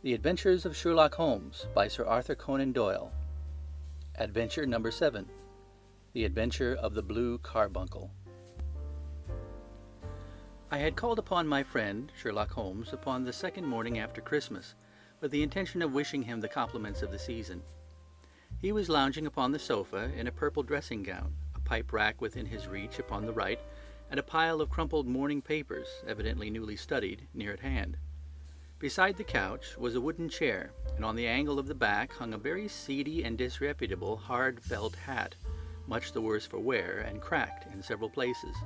The Adventures of Sherlock Holmes by Sir Arthur Conan Doyle. Adventure number 7. The Adventure of the Blue Carbuncle. I had called upon my friend, Sherlock Holmes, upon the second morning after Christmas, with the intention of wishing him the compliments of the season. He was lounging upon the sofa in a purple dressing gown, a pipe rack within his reach upon the right, and a pile of crumpled morning papers, evidently newly studied, near at hand. Beside the couch was a wooden chair, and on the angle of the back hung a very seedy and disreputable hard felt hat, much the worse for wear and cracked in several places.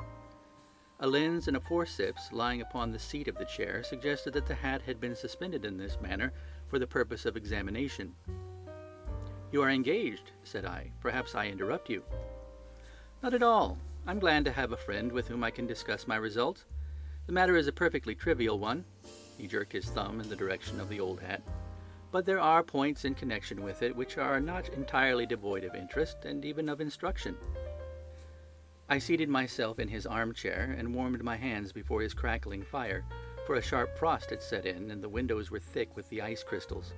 A lens and a forceps lying upon the seat of the chair suggested that the hat had been suspended in this manner for the purpose of examination. "You are engaged," said I. "Perhaps I interrupt you." "Not at all. I'm glad to have a friend with whom I can discuss my results. The matter is a perfectly trivial one." He jerked his thumb in the direction of the old hat. "But there are points in connection with it which are not entirely devoid of interest and even of instruction." I seated myself in his armchair and warmed my hands before his crackling fire, for a sharp frost had set in and the windows were thick with the ice crystals.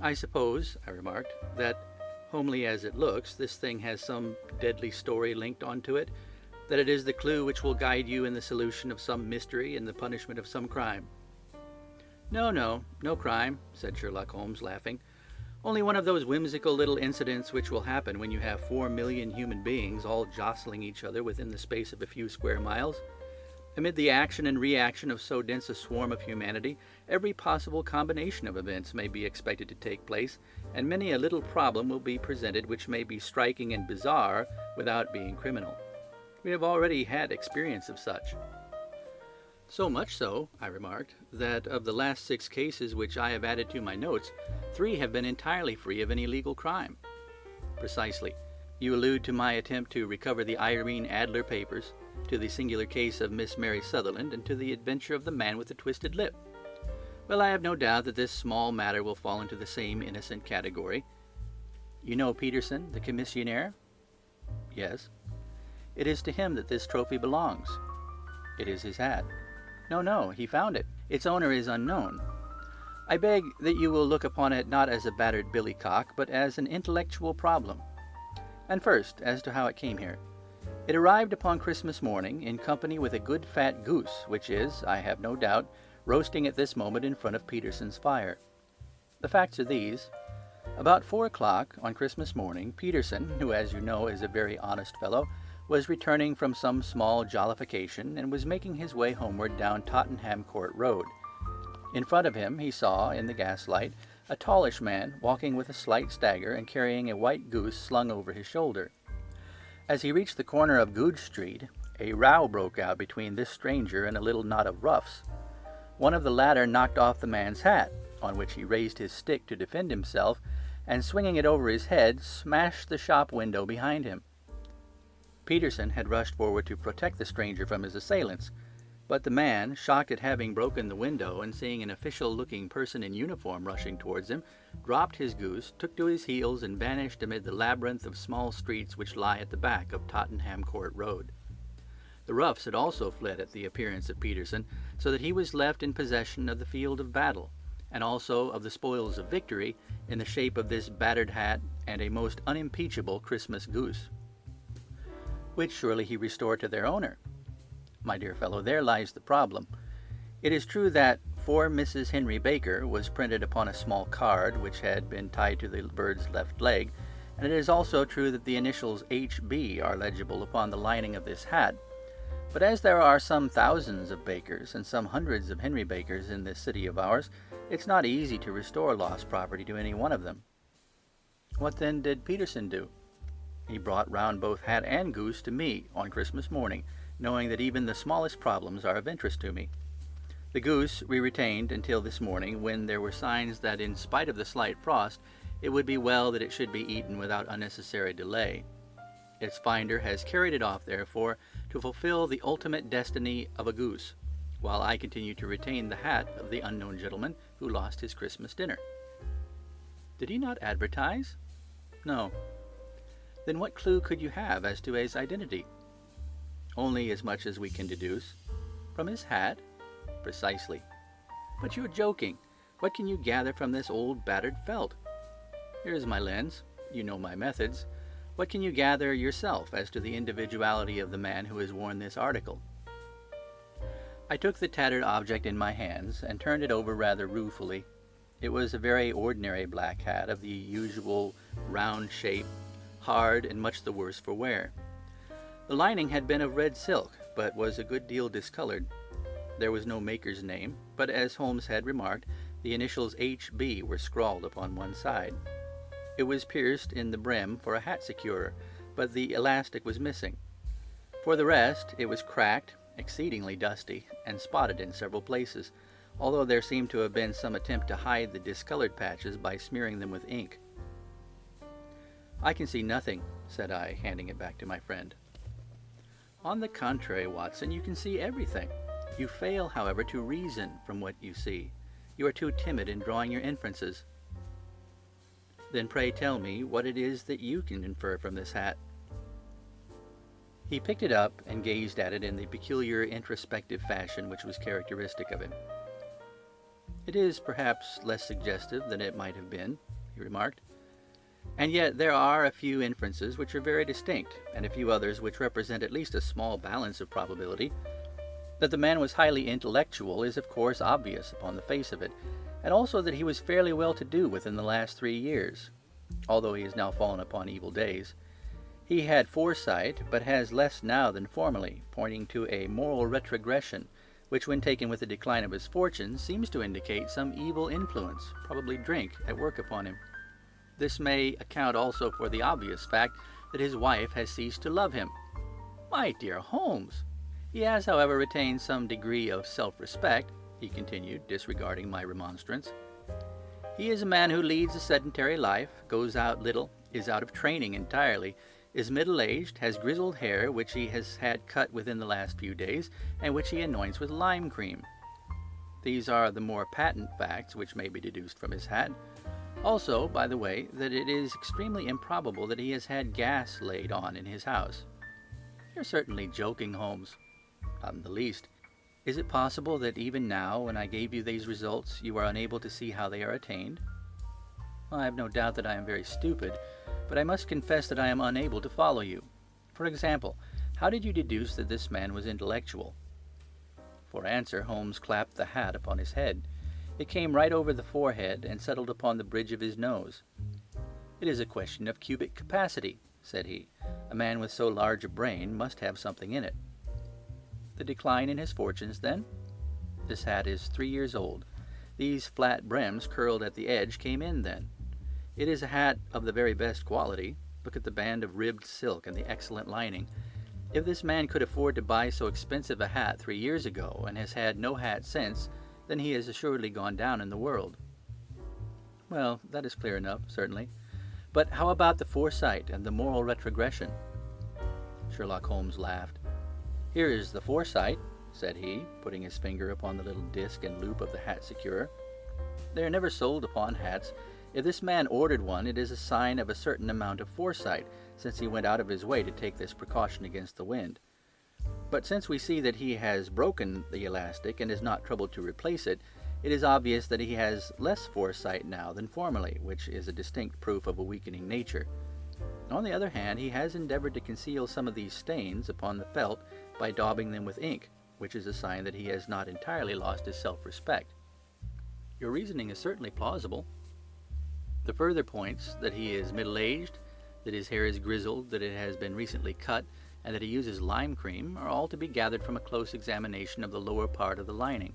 "I suppose," I remarked, "that, homely as it looks, this thing has some deadly story linked onto it, that it is the clue which will guide you in the solution of some mystery and the punishment of some crime." No crime," said Sherlock Holmes, laughing. "Only one of those whimsical little incidents which will happen when you have 4,000,000 human beings all jostling each other within the space of a few square miles. Amid the action and reaction of so dense a swarm of humanity, every possible combination of events may be expected to take place, and many a little problem will be presented which may be striking and bizarre without being criminal. We have already had experience of such." "So much so," I remarked, "that of the last 6 cases which I have added to my notes, 3 have been entirely free of any legal crime." "Precisely. You allude to my attempt to recover the Irene Adler papers, to the singular case of Miss Mary Sutherland, and to the adventure of the man with the twisted lip. Well, I have no doubt that this small matter will fall into the same innocent category. You know Peterson, the commissionaire?" "Yes." "It is to him that this trophy belongs." "It is his hat." No, he found it. Its owner is unknown. I beg that you will look upon it not as a battered billycock, but as an intellectual problem. And first, as to how it came here. It arrived upon Christmas morning in company with a good fat goose, which is, I have no doubt, roasting at this moment in front of Peterson's fire. The facts are these. About 4 o'clock on Christmas morning, Peterson, who as you know is a very honest fellow, was returning from some small jollification and was making his way homeward down Tottenham Court Road. In front of him he saw, in the gaslight, a tallish man walking with a slight stagger and carrying a white goose slung over his shoulder. As he reached the corner of Goodge Street, a row broke out between this stranger and a little knot of roughs. One of the latter knocked off the man's hat, on which he raised his stick to defend himself, and swinging it over his head, smashed the shop window behind him. Peterson had rushed forward to protect the stranger from his assailants, but the man, shocked at having broken the window and seeing an official-looking person in uniform rushing towards him, dropped his goose, took to his heels, and vanished amid the labyrinth of small streets which lie at the back of Tottenham Court Road. The roughs had also fled at the appearance of Peterson, so that he was left in possession of the field of battle, and also of the spoils of victory in the shape of this battered hat and a most unimpeachable Christmas goose, which surely he restored to their owner. My dear fellow, there lies the problem. It is true that "For Mrs. Henry Baker" was printed upon a small card which had been tied to the bird's left leg, and it is also true that the initials H.B. are legible upon the lining of this hat. But as there are some thousands of Bakers and some hundreds of Henry Bakers in this city of ours, it's not easy to restore lost property to any one of them. What then did Peterson do? He brought round both hat and goose to me on Christmas morning, knowing that even the smallest problems are of interest to me. The goose we retained until this morning, when there were signs that, in spite of the slight frost, it would be well that it should be eaten without unnecessary delay. Its finder has carried it off, therefore, to fulfill the ultimate destiny of a goose, while I continue to retain the hat of the unknown gentleman who lost his Christmas dinner. Did he not advertise? No. Then what clue could you have as to his identity? Only as much as we can deduce. From his hat? Precisely. But you're joking. What can you gather from this old battered felt? Here is my lens. You know my methods. What can you gather yourself as to the individuality of the man who has worn this article?" I took the tattered object in my hands and turned it over rather ruefully. It was a very ordinary black hat of the usual round shape, hard and much the worse for wear. The lining had been of red silk, but was a good deal discolored. There was no maker's name, but as Holmes had remarked, the initials H.B. were scrawled upon one side. It was pierced in the brim for a hat securer, but the elastic was missing. For the rest, it was cracked, exceedingly dusty, and spotted in several places, although there seemed to have been some attempt to hide the discolored patches by smearing them with ink. "I can see nothing," said I, handing it back to my friend. "On the contrary, Watson, you can see everything. You fail, however, to reason from what you see. You are too timid in drawing your inferences." "Then pray tell me what it is that you can infer from this hat." He picked it up and gazed at it in the peculiar introspective fashion which was characteristic of him. "It is perhaps less suggestive than it might have been," he remarked. "And yet there are a few inferences which are very distinct, and a few others which represent at least a small balance of probability. That the man was highly intellectual is of course obvious upon the face of it, and also that he was fairly well-to-do within the last 3 years, although he has now fallen upon evil days. He had foresight, but has less now than formerly, pointing to a moral retrogression, which when taken with the decline of his fortune seems to indicate some evil influence, probably drink, at work upon him. This may account also for the obvious fact that his wife has ceased to love him." "My dear Holmes!" "He has, however, retained some degree of self-respect," he continued, disregarding my remonstrance. "He is a man who leads a sedentary life, goes out little, is out of training entirely, is middle-aged, has grizzled hair which he has had cut within the last few days, and which he anoints with lime cream. These are the more patent facts which may be deduced from his hat. Also, by the way, that it is extremely improbable that he has had gas laid on in his house." "You're certainly joking, Holmes." "Not in the least. Is it possible that even now, when I gave you these results, you are unable to see how they are attained?" "I have no doubt that I am very stupid, but I must confess that I am unable to follow you. For example, how did you deduce that this man was intellectual?" For answer, Holmes clapped the hat upon his head. It came right over the forehead and settled upon the bridge of his nose. "It is a question of cubic capacity," said he. "A man with so large a brain must have something in it." "The decline in his fortunes, then?" "This hat is 3 years old. These flat brims curled at the edge came in then. It is a hat of the very best quality. Look at the band of ribbed silk and the excellent lining. If this man could afford to buy so expensive a hat 3 years ago, and has had no hat since, then he has assuredly gone down in the world." "Well, that is clear enough, certainly. But how about the foresight and the moral retrogression?" Sherlock Holmes laughed. "Here is the foresight," said he, putting his finger upon the little disc and loop of the hat securer. "They are never sold upon hats. If this man ordered one, it is a sign of a certain amount of foresight, since he went out of his way to take this precaution against the wind. But since we see that he has broken the elastic and is not troubled to replace it, it is obvious that he has less foresight now than formerly, which is a distinct proof of a weakening nature. On the other hand, he has endeavored to conceal some of these stains upon the felt by daubing them with ink, which is a sign that he has not entirely lost his self-respect." "Your reasoning is certainly plausible." "The further points, that he is middle-aged, that his hair is grizzled, that it has been recently cut, and that he uses lime cream, are all to be gathered from a close examination of the lower part of the lining.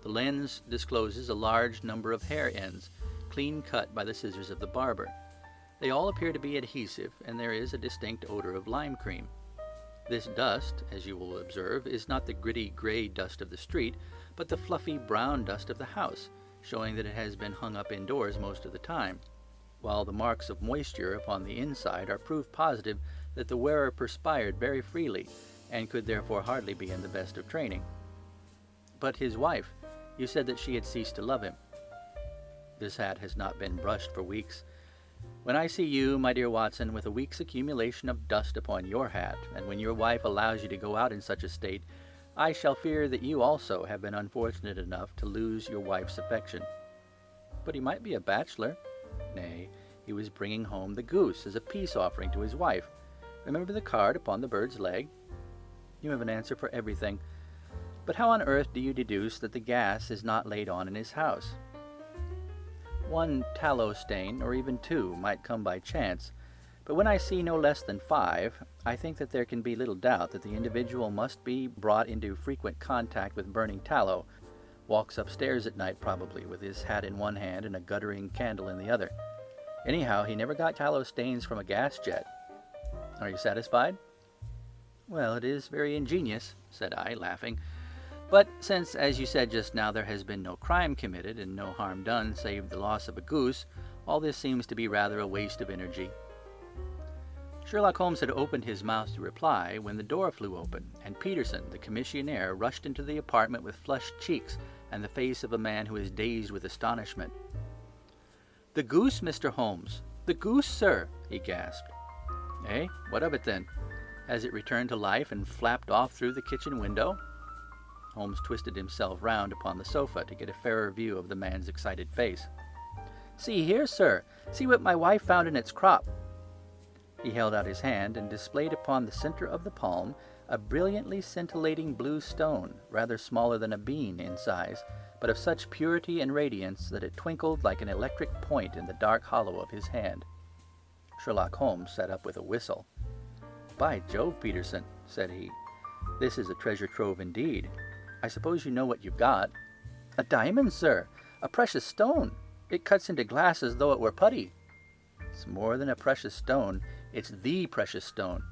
The lens discloses a large number of hair ends, clean cut by the scissors of the barber. They all appear to be adhesive, and there is a distinct odor of lime cream. This dust, as you will observe, is not the gritty gray dust of the street, but the fluffy brown dust of the house, showing that it has been hung up indoors most of the time, while the marks of moisture upon the inside are proof positive that the wearer perspired very freely, and could therefore hardly be in the best of training." "But his wife, you said that she had ceased to love him." "This hat has not been brushed for weeks. When I see you, my dear Watson, with a week's accumulation of dust upon your hat, and when your wife allows you to go out in such a state, I shall fear that you also have been unfortunate enough to lose your wife's affection. But he might be a bachelor. Nay, he was bringing home the goose as a peace offering to his wife. Remember the card upon the bird's leg? You have an answer for everything. But how on earth do you deduce that the gas is not laid on in his house? One tallow stain, or even two, might come by chance, but when I see no less than 5, I think that there can be little doubt that the individual must be brought into frequent contact with burning tallow, walks upstairs at night probably, with his hat in one hand and a guttering candle in the other. Anyhow, he never got tallow stains from a gas jet. Are you satisfied? Well, it is very ingenious, said I, laughing. But since, as you said just now, there has been no crime committed and no harm done save the loss of a goose, all this seems to be rather a waste of energy. Sherlock Holmes had opened his mouth to reply when the door flew open, and Peterson, the commissionaire, rushed into the apartment with flushed cheeks and the face of a man who is dazed with astonishment. "The goose, Mr. Holmes! The goose, sir!" he gasped. "Eh? What of it, then? Has it returned to life and flapped off through the kitchen window?" Holmes twisted himself round upon the sofa to get a fairer view of the man's excited face. "See here, sir! See what my wife found in its crop!" He held out his hand and displayed upon the center of the palm a brilliantly scintillating blue stone, rather smaller than a bean in size, but of such purity and radiance that it twinkled like an electric point in the dark hollow of his hand. Sherlock Holmes sat up with a whistle. "By Jove, Peterson," said he, "this is a treasure trove indeed. I suppose you know what you've got." "A diamond, sir! A precious stone! It cuts into glass as though it were putty." "It's more than a precious stone. It's the precious stone."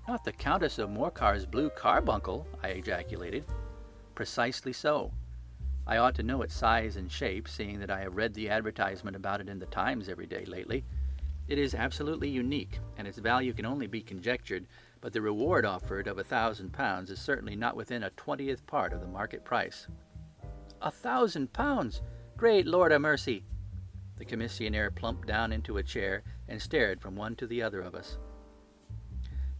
"Not the Countess of Morcar's blue carbuncle!" I ejaculated. "Precisely so. I ought to know its size and shape, seeing that I have read the advertisement about it in the Times every day lately. It is absolutely unique, and its value can only be conjectured, but the reward offered of £1,000 is certainly not within a 20th part of the market price." £1,000! Great Lord a mercy! The commissionaire plumped down into a chair and stared from one to the other of us.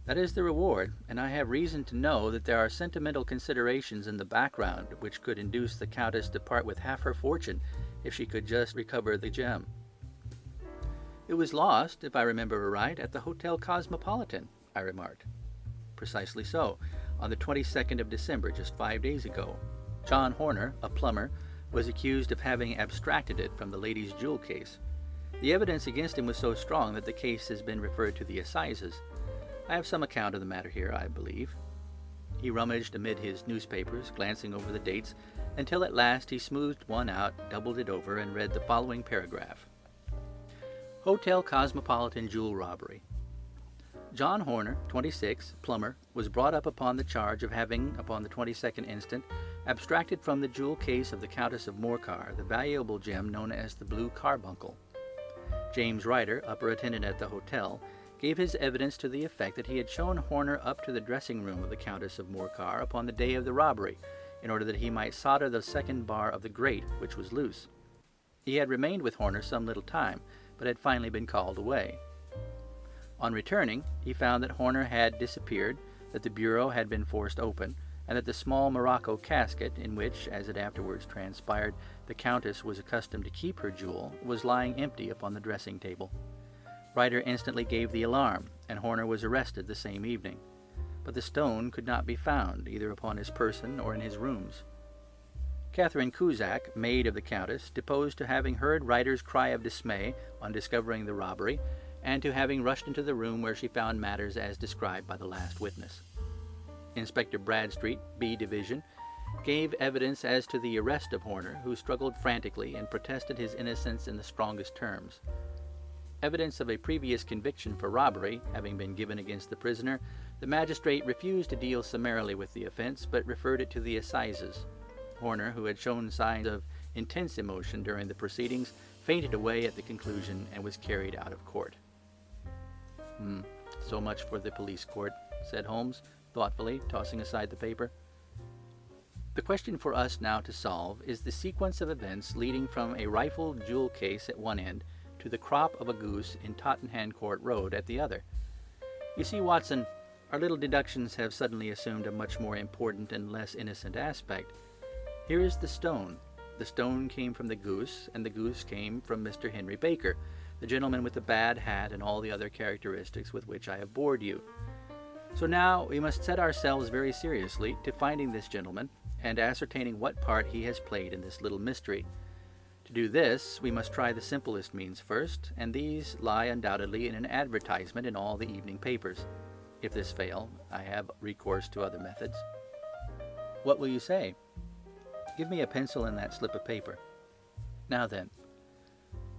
"That is the reward, and I have reason to know that there are sentimental considerations in the background which could induce the Countess to part with half her fortune if she could just recover the gem." "It was lost, if I remember aright, at the Hotel Cosmopolitan," I remarked. "Precisely so, on the 22nd of December, just 5 days ago. John Horner, a plumber, was accused of having abstracted it from the lady's jewel case. The evidence against him was so strong that the case has been referred to the assizes. I have some account of the matter here, I believe." He rummaged amid his newspapers, glancing over the dates, until at last he smoothed one out, doubled it over, and read the following paragraph. "Hotel Cosmopolitan Jewel Robbery. John Horner, 26, plumber, was brought up upon the charge of having, upon the 22nd instant, abstracted from the jewel case of the Countess of Morcar the valuable gem known as the blue carbuncle. James Ryder, upper attendant at the hotel, gave his evidence to the effect that he had shown Horner up to the dressing room of the Countess of Morcar upon the day of the robbery, in order that he might solder the second bar of the grate, which was loose. He had remained with Horner some little time, but had finally been called away. On returning, he found that Horner had disappeared, that the bureau had been forced open, and that the small morocco casket, in which, as it afterwards transpired, the Countess was accustomed to keep her jewel, was lying empty upon the dressing-table. Ryder instantly gave the alarm, and Horner was arrested the same evening. But the stone could not be found, either upon his person or in his rooms. Catherine Cusack, maid of the Countess, deposed to having heard Ryder's cry of dismay on discovering the robbery, and to having rushed into the room where she found matters as described by the last witness. Inspector Bradstreet, B Division, gave evidence as to the arrest of Horner, who struggled frantically and protested his innocence in the strongest terms. Evidence of a previous conviction for robbery having been given against the prisoner, the magistrate refused to deal summarily with the offense, but referred it to the assizes. Horner, who had shown signs of intense emotion during the proceedings, fainted away at the conclusion and was carried out of court. So much for the police court," said Holmes, thoughtfully, tossing aside the paper. "The question for us now to solve is the sequence of events leading from a rifled jewel case at one end to the crop of a goose in Tottenham Court Road at the other. You see, Watson, our little deductions have suddenly assumed a much more important and less innocent aspect. Here is the stone. The stone came from the goose, and the goose came from Mr. Henry Baker, the gentleman with the bad hat and all the other characteristics with which I have bored you. So now we must set ourselves very seriously to finding this gentleman and ascertaining what part he has played in this little mystery. To do this, we must try the simplest means first, and these lie undoubtedly in an advertisement in all the evening papers. If this fail, I have recourse to other methods. What will you say? Give me a pencil and that slip of paper. Now then,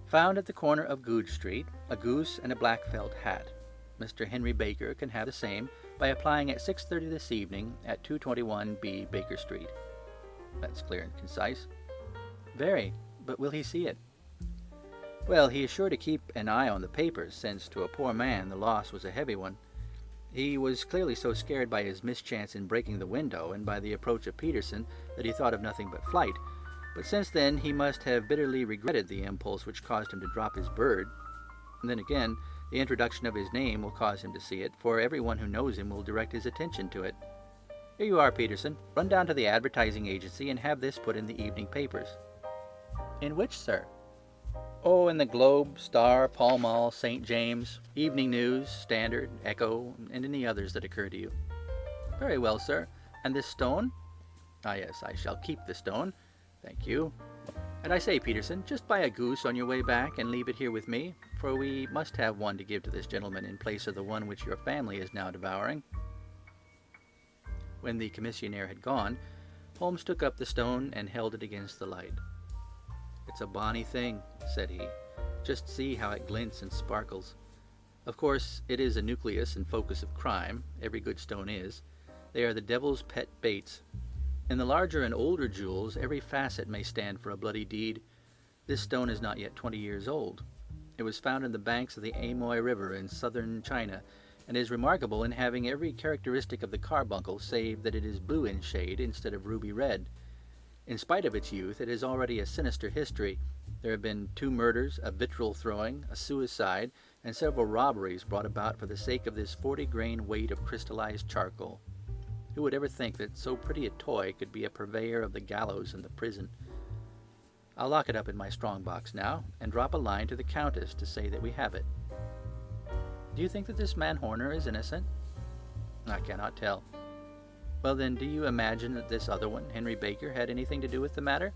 found at the corner of Goodge Street, a goose and a black felt hat. Mr. Henry Baker can have the same by applying at 6:30 this evening at 221B Baker Street. That's clear and concise. Very, but will he see it? Well, he is sure to keep an eye on the papers, since to a poor man the loss was a heavy one. He was clearly so scared by his mischance in breaking the window and by the approach of Peterson that he thought of nothing but flight. But since then he must have bitterly regretted the impulse which caused him to drop his bird. And then again, the introduction of his name will cause him to see it, for everyone who knows him will direct his attention to it. Here you are, Peterson. Run down to the advertising agency and have this put in the evening papers. In which, sir? Oh, in the Globe, Star, Pall Mall, St. James, Evening News, Standard, Echo, and any others that occur to you. Very well, sir. And this stone? Ah, yes, I shall keep the stone. Thank you. And I say, Peterson, just buy a goose on your way back and leave it here with me, for we must have one to give to this gentleman in place of the one which your family is now devouring. When the commissionaire had gone, Holmes took up the stone and held it against the light. It's a bonny thing, said he. Just see how it glints and sparkles. Of course, it is a nucleus and focus of crime. Every good stone is. They are the devil's pet baits. In the larger and older jewels, every facet may stand for a bloody deed. This stone is not yet 20 years old. It was found in the banks of the Amoy River in southern China, and is remarkable in having every characteristic of the carbuncle, save that it is blue in shade instead of ruby red. In spite of its youth, it has already a sinister history. There have been 2 murders, a vitriol throwing, a suicide, and several robberies brought about for the sake of this 40-grain weight of crystallized charcoal. Who would ever think that so pretty a toy could be a purveyor of the gallows and the prison? I'll lock it up in my strong box now, and drop a line to the Countess to say that we have it. Do you think that this man Horner is innocent? I cannot tell. Well then, do you imagine that this other one, Henry Baker, had anything to do with the matter?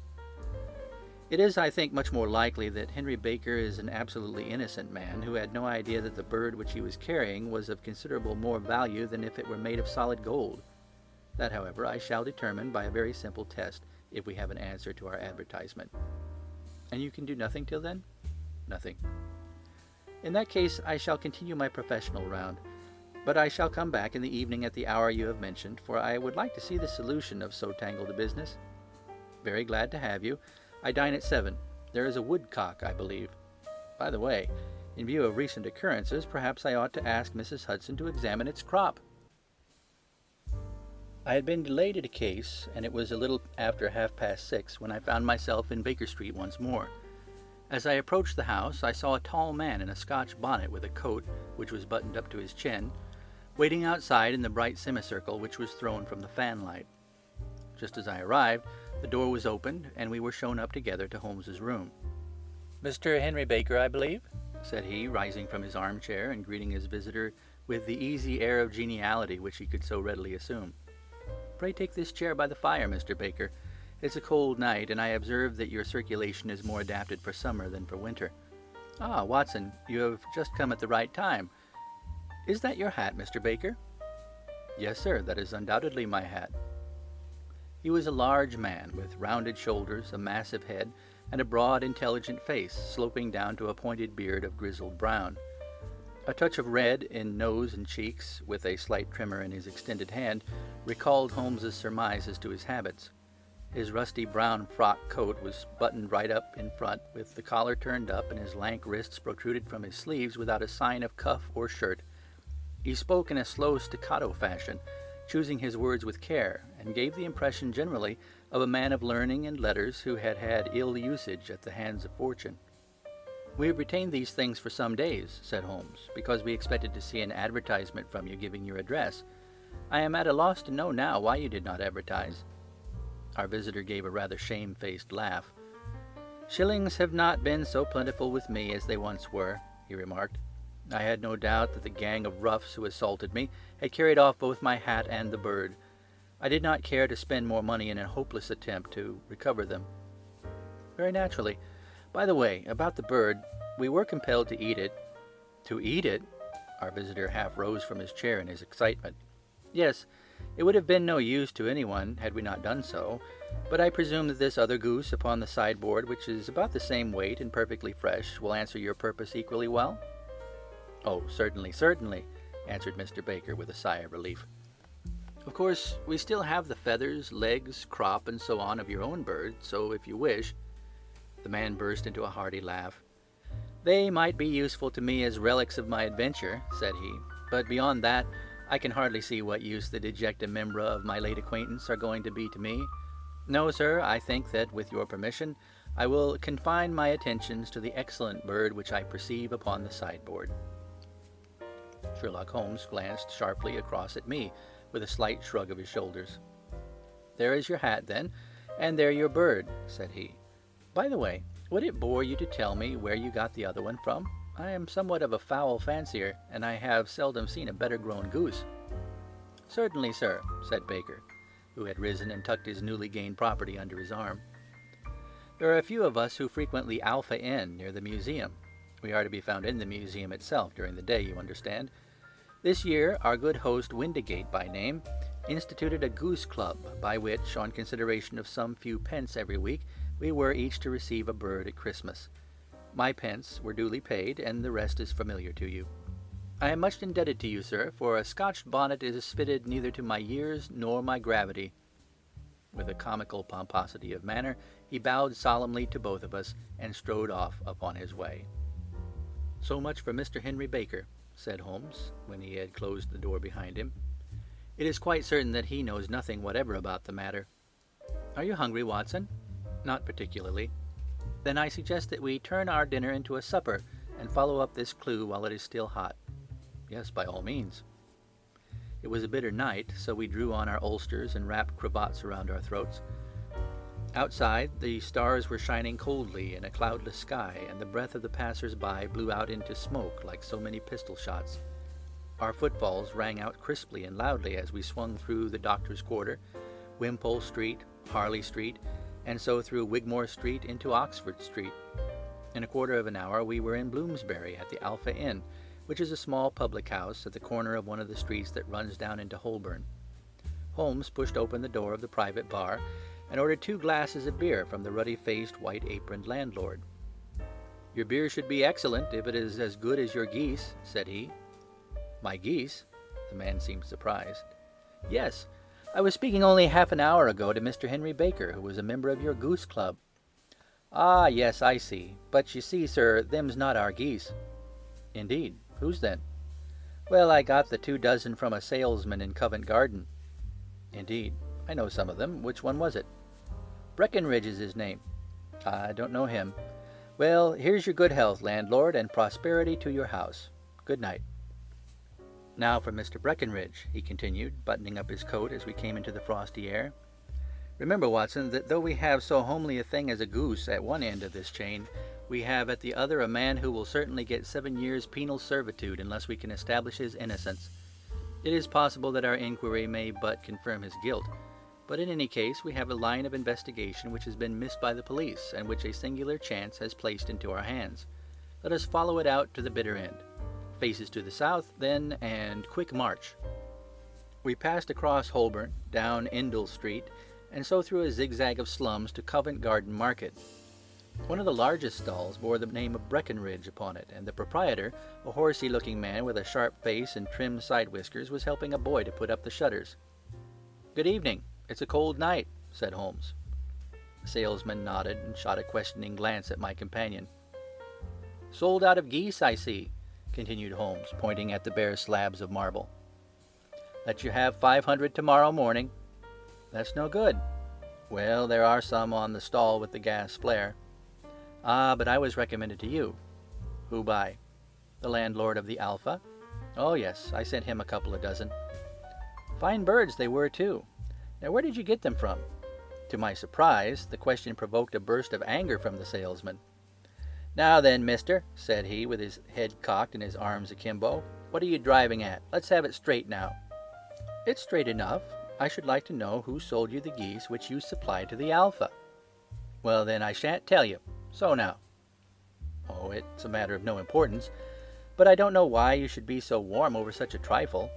It is, I think, much more likely that Henry Baker is an absolutely innocent man who had no idea that the bird which he was carrying was of considerable more value than if it were made of solid gold. That, however, I shall determine by a very simple test, if we have an answer to our advertisement. And you can do nothing till then? Nothing. In that case, I shall continue my professional round. But I shall come back in the evening at the hour you have mentioned, for I would like to see the solution of so tangled a business. Very glad to have you. I dine at 7. There is a woodcock, I believe. By the way, in view of recent occurrences, perhaps I ought to ask Mrs. Hudson to examine its crop. I had been delayed at a case, and it was a little after 6:30 when I found myself in Baker Street once more. As I approached the house, I saw a tall man in a Scotch bonnet with a coat which was buttoned up to his chin, waiting outside in the bright semicircle which was thrown from the fanlight. Just as I arrived, the door was opened, and we were shown up together to Holmes's room. "Mr. Henry Baker, I believe?" said he, rising from his armchair and greeting his visitor with the easy air of geniality which he could so readily assume. "Pray take this chair by the fire, Mr. Baker. It's a cold night, and I observe that your circulation is more adapted for summer than for winter. Ah, Watson, you have just come at the right time. Is that your hat, Mr. Baker?" "Yes, sir, that is undoubtedly my hat." He was a large man, with rounded shoulders, a massive head, and a broad, intelligent face, sloping down to a pointed beard of grizzled brown. A touch of red in nose and cheeks, with a slight tremor in his extended hand, recalled Holmes's surmise as to his habits. His rusty brown frock coat was buttoned right up in front, with the collar turned up, and his lank wrists protruded from his sleeves without a sign of cuff or shirt. He spoke in a slow staccato fashion, choosing his words with care, and gave the impression generally of a man of learning and letters who had had ill usage at the hands of fortune. "We have retained these things for some days," said Holmes, "because we expected to see an advertisement from you giving your address. I am at a loss to know now why you did not advertise." Our visitor gave a rather shamefaced laugh. "Shillings have not been so plentiful with me as they once were," he remarked. "I had no doubt that the gang of roughs who assaulted me had carried off both my hat and the bird. I did not care to spend more money in a hopeless attempt to recover them." "Very naturally. By the way, about the bird, we were compelled to eat it." "To eat it?" Our visitor half rose from his chair in his excitement. "Yes, it would have been no use to anyone had we not done so, but I presume that this other goose upon the sideboard, which is about the same weight and perfectly fresh, will answer your purpose equally well?" "Oh, certainly, certainly," answered Mr. Baker with a sigh of relief. "Of course, we still have the feathers, legs, crop, and so on of your own bird, so if you wish—" The man burst into a hearty laugh. "They might be useful to me as relics of my adventure," said he, "but beyond that, I can hardly see what use the dejecta membra of my late acquaintance are going to be to me. No, sir, I think that, with your permission, I will confine my attentions to the excellent bird which I perceive upon the sideboard." Sherlock Holmes glanced sharply across at me, with a slight shrug of his shoulders. "There is your hat, then, and there your bird," said he. "By the way, would it bore you to tell me where you got the other one from? I am somewhat of a fowl fancier, and I have seldom seen a better-grown goose." "Certainly, sir," said Baker, who had risen and tucked his newly gained property under his arm. "There are a few of us who frequent the Alpha Inn near the museum. We are to be found in the museum itself during the day, you understand. This year our good host, Windigate by name, instituted a goose club, by which, on consideration of some few pence every week, we were each to receive a bird at Christmas. My pence were duly paid, and the rest is familiar to you. I am much indebted to you, sir, for a Scotch bonnet is fitted neither to my years nor my gravity." With a comical pomposity of manner, he bowed solemnly to both of us, and strode off upon his way. "So much for Mr. Henry Baker," said Holmes, when he had closed the door behind him. "It is quite certain that he knows nothing whatever about the matter. Are you hungry, Watson?" "Not particularly." "Then I suggest that we turn our dinner into a supper, and follow up this clue while it is still hot." "Yes, by all means." It was a bitter night, so we drew on our ulsters and wrapped cravats around our throats. Outside, the stars were shining coldly in a cloudless sky, and the breath of the passers-by blew out into smoke like so many pistol shots. Our footfalls rang out crisply and loudly as we swung through the Doctor's Quarter, Wimpole Street, Harley Street, and so through Wigmore Street into Oxford Street. In a quarter of an hour we were in Bloomsbury at the Alpha Inn, which is a small public house at the corner of one of the streets that runs down into Holborn. Holmes pushed open the door of the private bar, and ordered 2 glasses of beer from the ruddy-faced, white-aproned landlord. "Your beer should be excellent, if it is as good as your geese," said he. "My geese?" The man seemed surprised. "Yes. I was speaking only half an hour ago to Mr. Henry Baker, who was a member of your goose club." "Ah, yes, I see. But you see, sir, them's not our geese." "Indeed. Whose then?" "Well, I got the 2 dozen from a salesman in Covent Garden." "Indeed. I know some of them. Which one was it?" "Breckenridge is his name." "I don't know him. Well, here's your good health, landlord, and prosperity to your house. Good night." "Now for Mr. Breckenridge," he continued, buttoning up his coat as we came into the frosty air. "Remember, Watson, that though we have so homely a thing as a goose at one end of this chain, we have at the other a man who will certainly get 7 years' penal servitude unless we can establish his innocence. It is possible that our inquiry may but confirm his guilt, but in any case we have a line of investigation which has been missed by the police, and which a singular chance has placed into our hands. Let us follow it out to the bitter end. Faces to the south, then, and quick march." We passed across Holborn, down Indal Street, and so through a zigzag of slums to Covent Garden Market. One of the largest stalls bore the name of Breckenridge upon it, and the proprietor, a horsey-looking man with a sharp face and trim side-whiskers, was helping a boy to put up the shutters. "Good evening. It's a cold night," said Holmes. The salesman nodded and shot a questioning glance at my companion. "Sold out of geese, I see," continued Holmes, pointing at the bare slabs of marble. "Let you have 500 tomorrow morning." "That's no good." "Well, there are some on the stall with the gas flare." "Ah, but I was recommended to you." "Who by?" "The landlord of the Alpha." "Oh, yes, I sent him a couple of dozen." "Fine birds they were, too. Now, where did you get them from?" To my surprise, the question provoked a burst of anger from the salesman. "Now then, mister," said he, with his head cocked and his arms akimbo, "what are you driving at? Let's have it straight now." "It's straight enough. I should like to know who sold you the geese which you supplied to the Alpha." "Well, then, I shan't tell you. So now." "Oh, it's a matter of no importance. But I don't know why you should be so warm over such a trifle."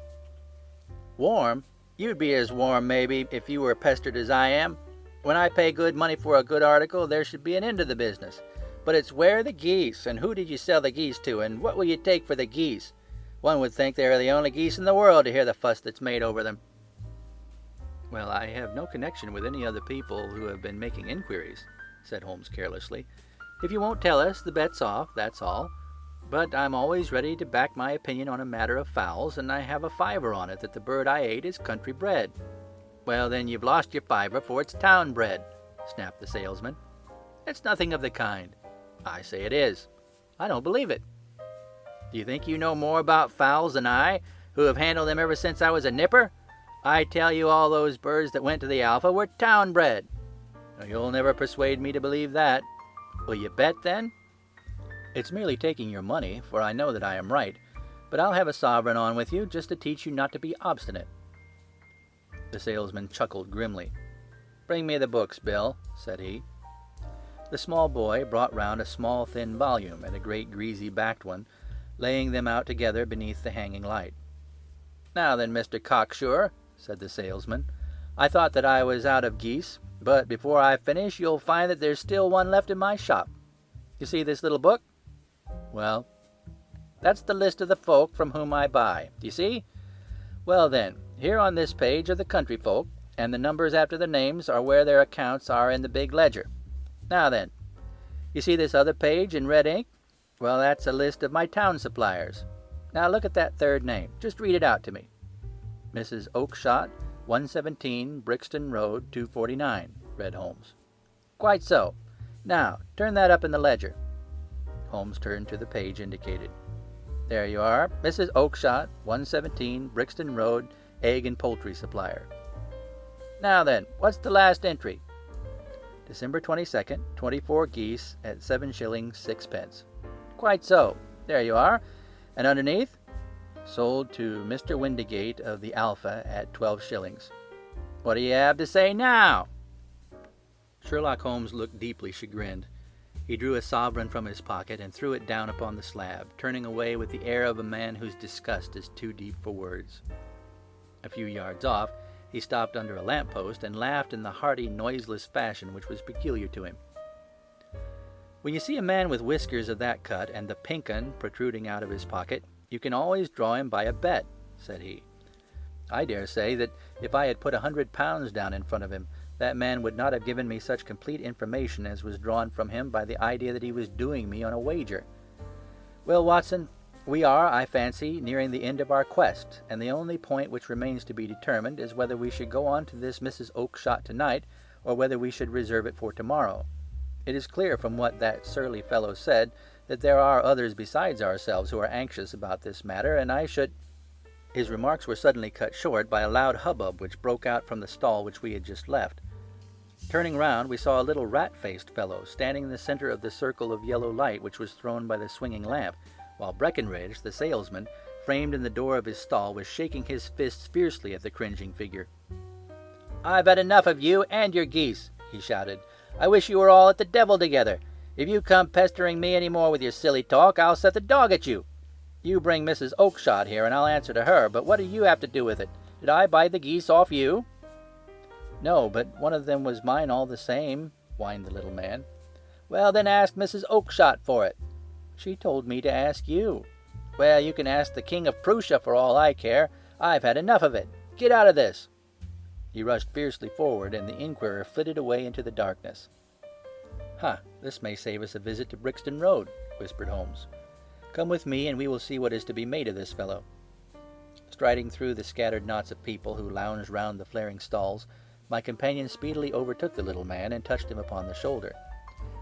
"Warm? You'd be as warm, maybe, if you were pestered as I am. When I pay good money for a good article, there should be an end to the business. But it's where the geese, and who did you sell the geese to, and what will you take for the geese? One would think they are the only geese in the world to hear the fuss that's made over them." "Well, I have no connection with any other people who have been making inquiries," said Holmes carelessly. "If you won't tell us, the bet's off, that's all. But I'm always ready to back my opinion on a matter of fowls, and I have a fiver on it that the bird I ate is country bred." "Well, then, you've lost your fiver, for it's town bred," snapped the salesman. "It's nothing of the kind." "I say it is." "I don't believe it." "Do you think you know more about fowls than I, who have handled them ever since I was a nipper? I tell you all those birds that went to the Alpha were town bred." "You'll never persuade me to believe that." "Will you bet, then?" "It's merely taking your money, for I know that I am right. But I'll have a sovereign on with you, just to teach you not to be obstinate." The salesman chuckled grimly. "Bring me the books, Bill," said he. The small boy brought round a small thin volume and a great greasy-backed one, laying them out together beneath the hanging light. "Now then, Mr. Cocksure," said the salesman, "I thought that I was out of geese, but before I finish you'll find that there's still one left in my shop. You see this little book? Well, that's the list of the folk from whom I buy. Do you see? Well then, here on this page are the country folk, and the numbers after the names are where their accounts are in the big ledger. Now then, you see this other page in red ink? Well, that's a list of my town suppliers. Now look at that third name. Just read it out to me." "Mrs. Oakshott, 117 Brixton Road, 249, read Holmes. "Quite so. Now, turn that up in the ledger." Holmes turned to the page indicated. "There you are, Mrs. Oakshott, 117 Brixton Road, egg and poultry supplier. Now then, what's the last entry?" "December 22nd, 24 geese at 7 shillings 6 pence. "Quite so. There you are. And underneath? Sold to Mr. Windigate of the Alpha at 12 shillings. What do you have to say now?" Sherlock Holmes looked deeply chagrined. He drew a sovereign from his pocket and threw it down upon the slab, turning away with the air of a man whose disgust is too deep for words. A few yards off, he stopped under a lamp-post and laughed in the hearty, noiseless fashion which was peculiar to him. "When you see a man with whiskers of that cut and the pink 'un protruding out of his pocket, you can always draw him by a bet," said he. "I dare say that if I had put £100 down in front of him, that man would not have given me such complete information as was drawn from him by the idea that he was doing me on a wager. Well, Watson, we are, I fancy, nearing the end of our quest, and the only point which remains to be determined is whether we should go on to this Mrs. Oakshott tonight, or whether we should reserve it for tomorrow. It is clear from what that surly fellow said that there are others besides ourselves who are anxious about this matter, and I should—" His remarks were suddenly cut short by a loud hubbub which broke out from the stall which we had just left. Turning round, we saw a little rat-faced fellow standing in the center of the circle of yellow light which was thrown by the swinging lamp, while Breckenridge, the salesman, framed in the door of his stall, was shaking his fists fiercely at the cringing figure. "I've had enough of you and your geese," he shouted. "I wish you were all at the devil together. If you come pestering me any more with your silly talk, I'll set the dog at you. You bring Mrs. Oakshott here, and I'll answer to her, but what do you have to do with it? Did I buy the geese off you?" "No, but one of them was mine all the same," whined the little man. "Well, then ask Mrs. Oakshott for it." "She told me to ask you." "Well, you can ask the King of Prussia for all I care. I've had enough of it. Get out of this." He rushed fiercely forward, and the inquirer flitted away into the darkness. "Ha, this may save us a visit to Brixton Road," whispered Holmes. "Come with me, and we will see what is to be made of this fellow." Striding through the scattered knots of people who lounged round the flaring stalls, my companion speedily overtook the little man and touched him upon the shoulder.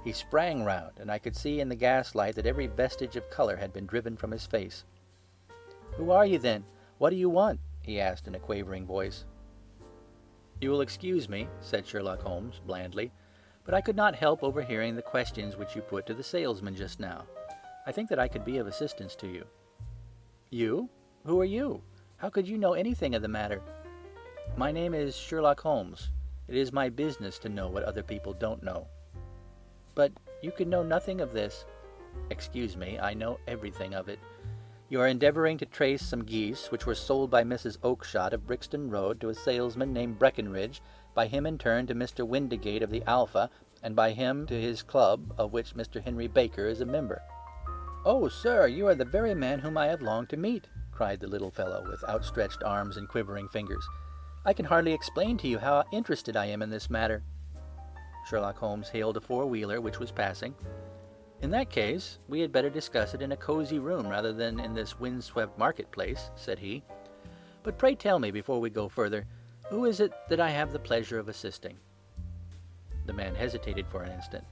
He sprang round, and I could see in the gaslight that every vestige of color had been driven from his face. "Who are you, then? What do you want?" he asked in a quavering voice. "You will excuse me," said Sherlock Holmes, blandly, "but I could not help overhearing the questions which you put to the salesman just now. I think that I could be of assistance to you." "You? Who are you? How could you know anything of the matter?" "My name is Sherlock Holmes. It is my business to know what other people don't know." "But you could know nothing of this." "Excuse me, I know everything of it. You are endeavouring to trace some geese which were sold by Mrs. Oakshott of Brixton Road to a salesman named Breckenridge, by him in turn to Mr. Windigate of the Alpha, and by him to his club, of which Mr. Henry Baker is a member." "Oh, sir, you are the very man whom I have longed to meet," cried the little fellow, with outstretched arms and quivering fingers. "I can hardly explain to you how interested I am in this matter." Sherlock Holmes hailed a four-wheeler which was passing. "In that case, we had better discuss it in a cosy room rather than in this wind-swept marketplace," said he. "But pray tell me, before we go further, who is it that I have the pleasure of assisting?" The man hesitated for an instant.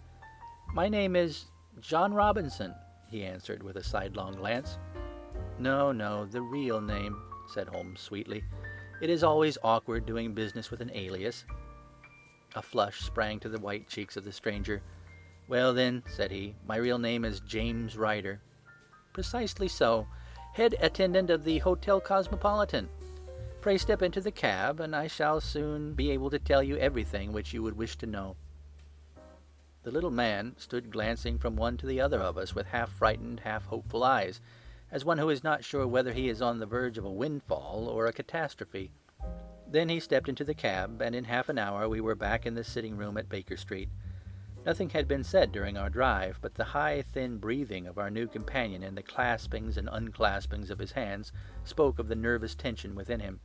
"My name is John Robinson," he answered, with a sidelong glance. "No, no, the real name," said Holmes sweetly. "It is always awkward doing business with an alias." A flush sprang to the white cheeks of the stranger. "Well, then," said he, "my real name is James Ryder." "Precisely so. Head attendant of the Hotel Cosmopolitan. Pray step into the cab, and I shall soon be able to tell you everything which you would wish to know." The little man stood glancing from one to the other of us with half-frightened, half-hopeful eyes, as one who is not sure whether he is on the verge of a windfall or a catastrophe. Then he stepped into the cab, and in half an hour we were back in the sitting-room at Baker Street. Nothing had been said during our drive, but the high, thin breathing of our new companion and the claspings and unclaspings of his hands spoke of the nervous tension within him.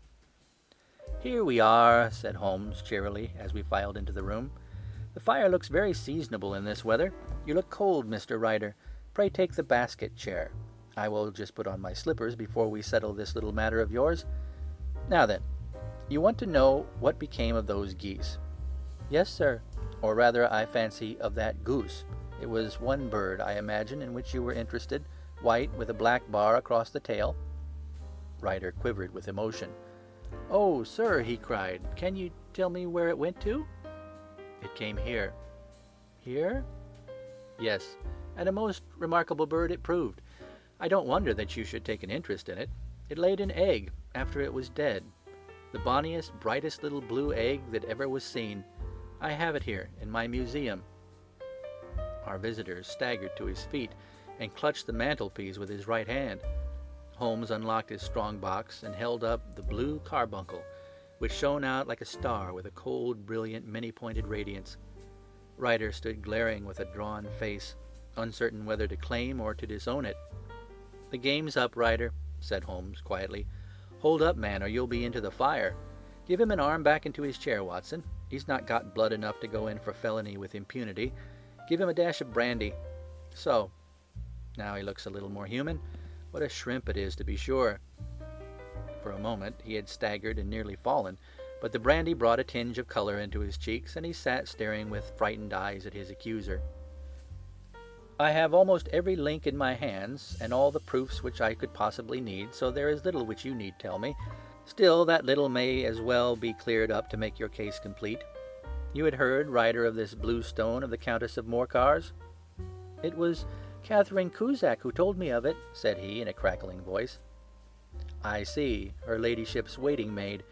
"Here we are," said Holmes cheerily, as we filed into the room. "The fire looks very seasonable in this weather. You look cold, Mr. Ryder. Pray take the basket chair. I will just put on my slippers before we settle this little matter of yours. Now then, you want to know what became of those geese?" "Yes, sir. Or rather, I fancy, of that goose. It was one bird, I imagine, in which you were interested, white, with a black bar across the tail." Ryder quivered with emotion. "Oh, sir," he cried, "can you tell me where it went to?" "It came here." "Here?" "Yes, and a most remarkable bird it proved. I don't wonder that you should take an interest in it. It laid an egg after it was dead. The bonniest, brightest little blue egg that ever was seen. I have it here in my museum." Our visitor staggered to his feet and clutched the mantelpiece with his right hand. Holmes unlocked his strong box and held up the blue carbuncle, which shone out like a star with a cold, brilliant, many-pointed radiance. Ryder stood glaring with a drawn face, uncertain whether to claim or to disown it. "The game's up, Ryder," said Holmes quietly. "Hold up, man, or you'll be into the fire. Give him an arm back into his chair, Watson. He's not got blood enough to go in for felony with impunity. Give him a dash of brandy. So. Now he looks a little more human. What a shrimp it is, to be sure." For a moment he had staggered and nearly fallen, but the brandy brought a tinge of color into his cheeks, and he sat staring with frightened eyes at his accuser. "I have almost every link in my hands, and all the proofs which I could possibly need, so there is little which you need tell me. Still, that little may as well be cleared up to make your case complete. You had heard, Ryder, of this blue stone of the Countess of Morcar's?" "It was Catherine Cusack who told me of it," said he in a crackling voice. "I see, her ladyship's waiting-maid.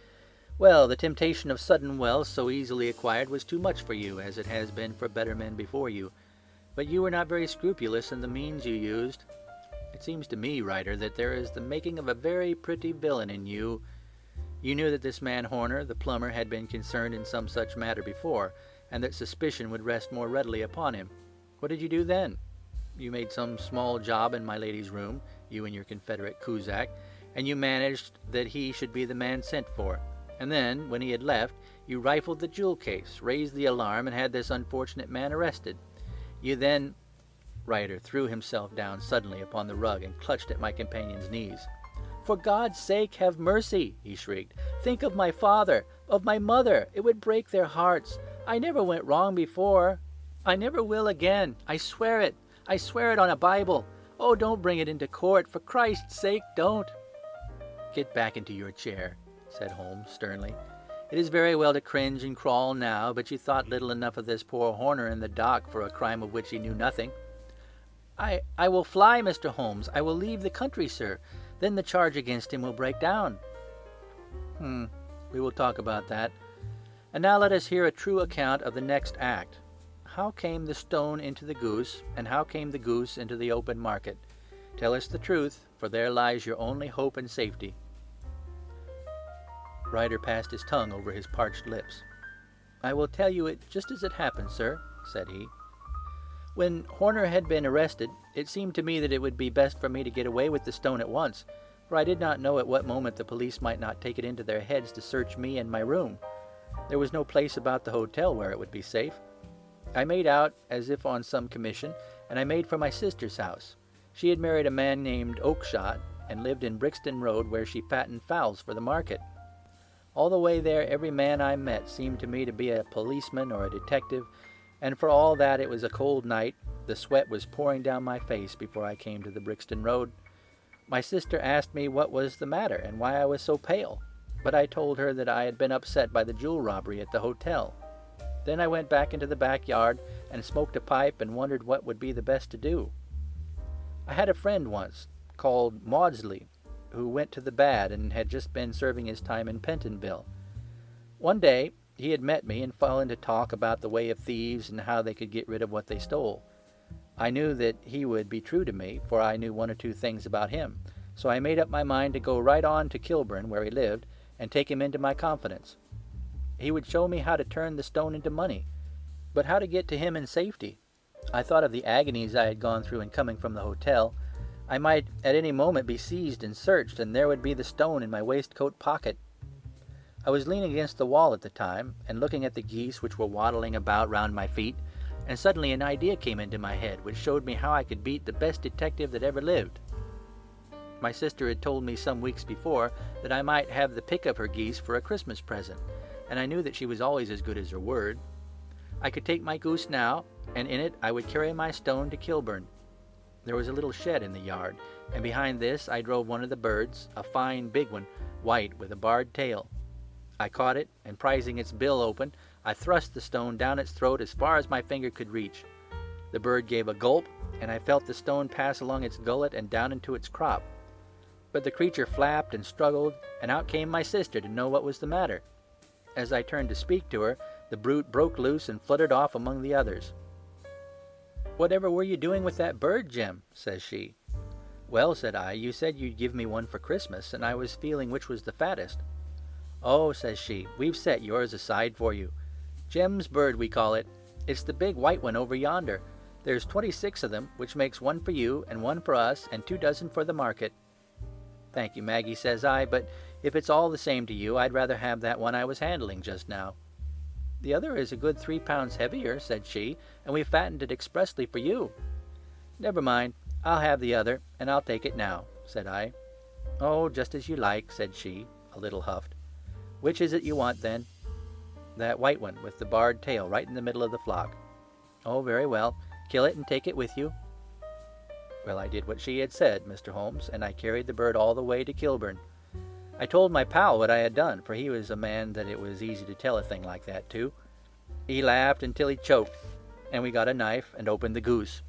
Well, the temptation of sudden wealth so easily acquired was too much for you, as it has been for better men before you. But you were not very scrupulous in the means you used. It seems to me, Ryder, that there is the making of a very pretty villain in you. You knew that this man Horner, the plumber, had been concerned in some such matter before, and that suspicion would rest more readily upon him. What did you do then? You made some small job in my lady's room, you and your confederate Cusack, and you managed that he should be the man sent for. And then, when he had left, you rifled the jewel case, raised the alarm, and had this unfortunate man arrested. You then—" Ryder threw himself down suddenly upon the rug and clutched at my companion's knees. "For God's sake, have mercy!" he shrieked. "Think of my father, of my mother. It would break their hearts. I never went wrong before. I never will again. I swear it. I swear it on a Bible. Oh, don't bring it into court. For Christ's sake, don't." "Get back into your chair," said Holmes sternly. It is very well to cringe and crawl now, but you thought little enough of this poor Horner in the dock for a crime of which he knew nothing. I will fly, Mr. Holmes. I will leave the country, sir. Then the charge against him will break down. We will talk about that. And now let us hear a true account of the next act. How came the stone into the goose, and how came the goose into the open market? Tell us the truth, for there lies your only hope and safety. Ryder passed his tongue over his parched lips. I will tell you it just as it happened, sir, said he. When Horner had been arrested, it seemed to me that it would be best for me to get away with the stone at once, for I did not know at what moment the police might not take it into their heads to search me and my room. There was no place about the hotel where it would be safe. I made out as if on some commission, and I made for my sister's house. She had married a man named Oakshott, and lived in Brixton Road, where she fattened fowls for the market. All the way there every man I met seemed to me to be a policeman or a detective, and for all that it was a cold night, the sweat was pouring down my face before I came to the Brixton Road. My sister asked me what was the matter and why I was so pale, but I told her that I had been upset by the jewel robbery at the hotel. Then I went back into the backyard and smoked a pipe and wondered what would be the best to do. I had a friend once, called Maudsley, who went to the bad and had just been serving his time in Pentonville. One day he had met me and fell into talk about the way of thieves and how they could get rid of what they stole. I knew that he would be true to me, for I knew one or two things about him, so I made up my mind to go right on to Kilburn, where he lived, and take him into my confidence. He would show me how to turn the stone into money, but how to get to him in safety. I thought of the agonies I had gone through in coming from the hotel. I might at any moment be seized and searched, and there would be the stone in my waistcoat pocket. I was leaning against the wall at the time, and looking at the geese which were waddling about round my feet, and suddenly an idea came into my head which showed me how I could beat the best detective that ever lived. My sister had told me some weeks before that I might have the pick of her geese for a Christmas present, and I knew that she was always as good as her word. I could take my goose now, and in it I would carry my stone to Kilburn. There was a little shed in the yard, and behind this I drove one of the birds, a fine big one, white with a barred tail. I caught it, and prizing its bill open, I thrust the stone down its throat as far as my finger could reach. The bird gave a gulp, and I felt the stone pass along its gullet and down into its crop. But the creature flapped and struggled, and out came my sister to know what was the matter. As I turned to speak to her, the brute broke loose and fluttered off among the others. "Whatever were you doing with that bird, Jim?" says she. "Well," said I, "you said you'd give me one for Christmas, and I was feeling which was the fattest." "Oh," says she, "we've set yours aside for you. Jem's bird, we call it. It's the big white one over yonder. There's 26 of them, which makes one for you and one for us and 2 dozen for the market." "Thank you, Maggie," says I, "but if it's all the same to you, I'd rather have that one I was handling just now." "The other is a good 3 pounds heavier," said she, "and we fattened it expressly for you." "Never mind, I'll have the other, and I'll take it now," said I. "Oh, just as you like," said she, a little huffed. "Which is it you want, then?" "That white one, with the barred tail right in the middle of the flock." "Oh, very well. Kill it and take it with you." Well, I did what she had said, Mr. Holmes, and I carried the bird all the way to Kilburn. I told my pal what I had done, for he was a man that it was easy to tell a thing like that to. He laughed until he choked, and we got a knife and opened the goose.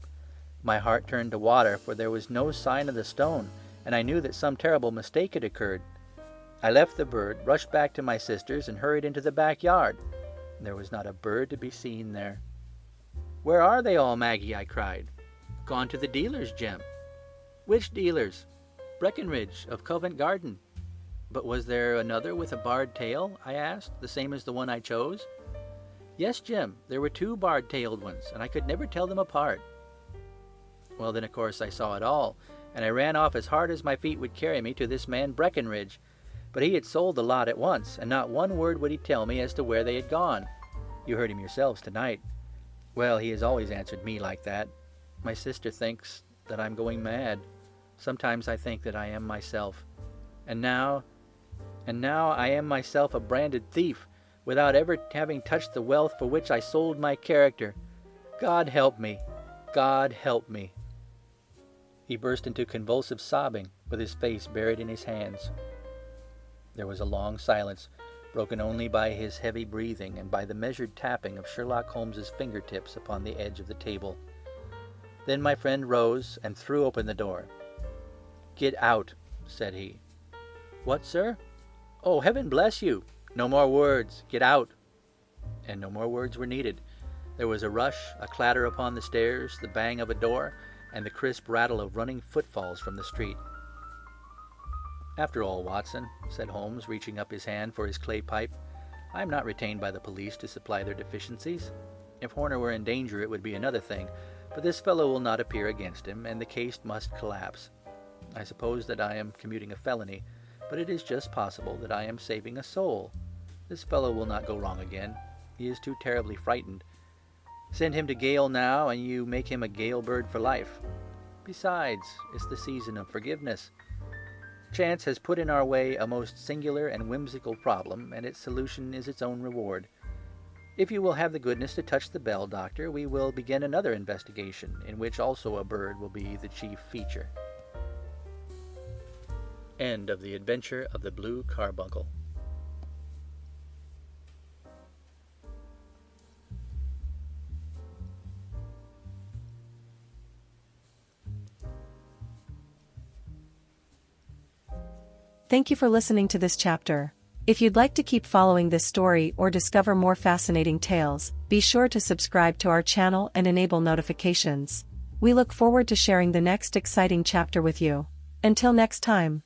My heart turned to water, for there was no sign of the stone, and I knew that some terrible mistake had occurred. I left the bird, rushed back to my sister's, and hurried into the backyard. There was not a bird to be seen there. "Where are they all, Maggie?" I cried. "Gone to the dealers, Jem." "Which dealers?" "Breckenridge, of Covent Garden." "But was there another with a barred tail?" I asked, "the same as the one I chose?" "Yes, Jim, there were 2 barred-tailed ones, and I could never tell them apart." Well, then, of course, I saw it all, and I ran off as hard as my feet would carry me to this man Breckenridge. But he had sold the lot at once, and not one word would he tell me as to where they had gone. You heard him yourselves tonight. Well, he has always answered me like that. My sister thinks that I'm going mad. Sometimes I think that I am myself. And now I am myself a branded thief, without ever having touched the wealth for which I sold my character. God help me! God help me!" He burst into convulsive sobbing, with his face buried in his hands. There was a long silence, broken only by his heavy breathing and by the measured tapping of Sherlock Holmes's fingertips upon the edge of the table. Then my friend rose and threw open the door. "Get out," said he. "What, sir?" "Oh, heaven bless you! No more words. Get out." And no more words were needed. There was a rush, a clatter upon the stairs, the bang of a door, and the crisp rattle of running footfalls from the street. "After all, Watson," said Holmes, reaching up his hand for his clay pipe, "I am not retained by the police to supply their deficiencies. If Horner were in danger it would be another thing, but this fellow will not appear against him, and the case must collapse. I suppose that I am commuting a felony, but it is just possible that I am saving a soul. This fellow will not go wrong again. He is too terribly frightened. Send him to gaol now, and you make him a gaol bird for life. Besides, it's the season of forgiveness. Chance has put in our way a most singular and whimsical problem, and its solution is its own reward. If you will have the goodness to touch the bell, Doctor, we will begin another investigation, in which also a bird will be the chief feature." End of The Adventure of the Blue Carbuncle. Thank you for listening to this chapter. If you'd like to keep following this story or discover more fascinating tales, be sure to subscribe to our channel and enable notifications. We look forward to sharing the next exciting chapter with you. Until next time.